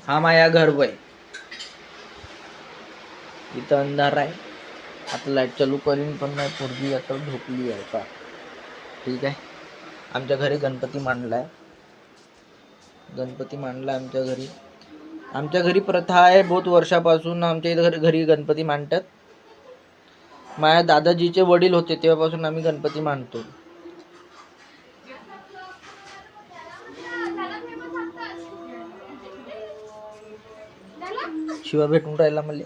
हा माया घर वय. इथं अंधार आहे. आता लाईट चालू करीन पण नाही, पोरगी आता झोपली आहे का. ठीक आहे. आमच्या घरी गणपती मांडलाय. गणपती मांडला आमच्या घरी. आमच्या घरी प्रथा आहे बहुत वर्षापासून आमच्या इथं घरी गणपती मांडतात. माझ्या दादाजीचे वडील होते तेव्हापासून आम्ही गणपती मांडतो. शिवा भेटून राहिला मला.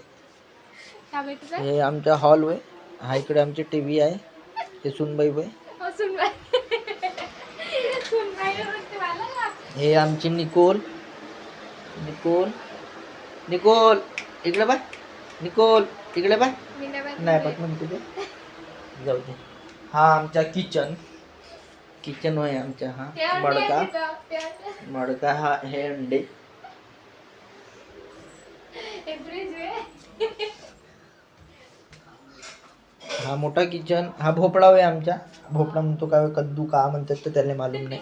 हे आमचा हॉल वय. हा इकडे आमची टीव्ही आहे. हे सुनबाई वय. हे आमची निकोल. निकोल निकोल इकडे बाय. निकोल इकडे बाय. नाही पण म्हणते ते जाऊ दे. हा आमचा किचन. किचन होय आमचा. हा मडका. मडका हा हे अंडे. हा मोठा किचन. हा भोपळा होय आमचा. भोपळा म्हणतो काय कद्दू का म्हणतात तर त्याला मालूम नाही.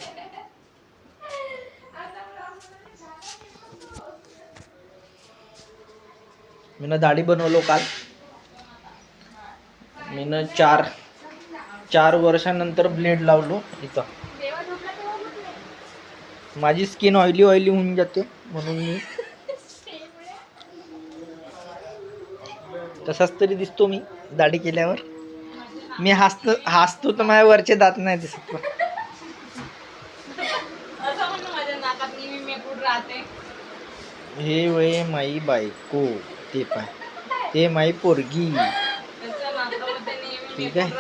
मी दाढी बनवलो काल. मी 4 वर्षानंतर ब्लेड लावलो इथं. माझी स्किन ऑइली होऊन जाते म्हणून मी तसाच तरी दिसतो मी दाढी केल्यावर. मी हसतो तर माझ्या वरचे दात नाही दिसत. हे वय माई बायको. ते पाय ते माई पोरगी. ठीक आहे.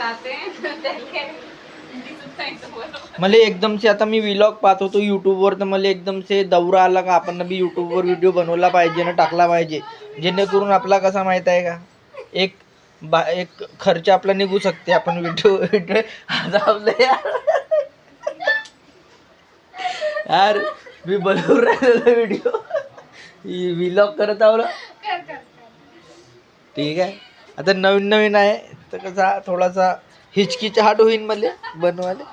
मला एकदम से आता मी व्लॉग पाहत होतो यूट्यूबवर तर मला एकदम से दौरा आला का आपण बी यूट्यूबवर व्हिडिओ बनवला पाहिजे ना टाकला पाहिजे. जेणेकरून आपला कसा माहित आहे का एक खर्च आपला निघू शकते. आपण व्हिडिओ यार मी बनवून राहिलेला व्हिडिओ व्लॉग करत आहो. ठीक आहे. आता नवीन आहे तर कसा थोडासा हिचकिचाहट होईल मला बनवायला.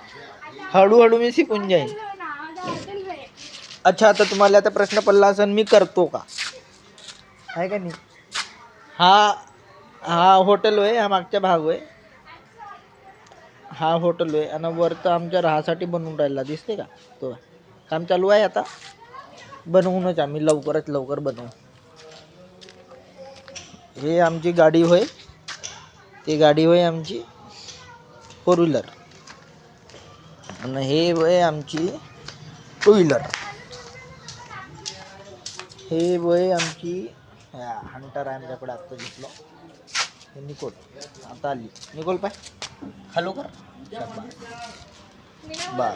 हळूहळू मी शिकून जाईन. अच्छा आता तुम्हाला आता प्रश्न पडला असेल मी करतो का आहे का नाही. हा हॉटेल होय. हा मागच्या भाग होय. हा हॉटेल होय आणि वरतं आमच्या राहासाठी बनवून राहिला दिसते का तो काम चालू आहे. आता बनवूनच आम्ही लवकरात लवकर बनवू. हे आमची गाडी होय. ती गाडी होय आमची 4 व्हीलर आणि हे वय आमची 2 व्हीलर. हे वय आमची हंटर आहे आमच्याकडे आत्ता घेतलं. हे निकोल आता आली. निकोल पाय हॅलो कर बा.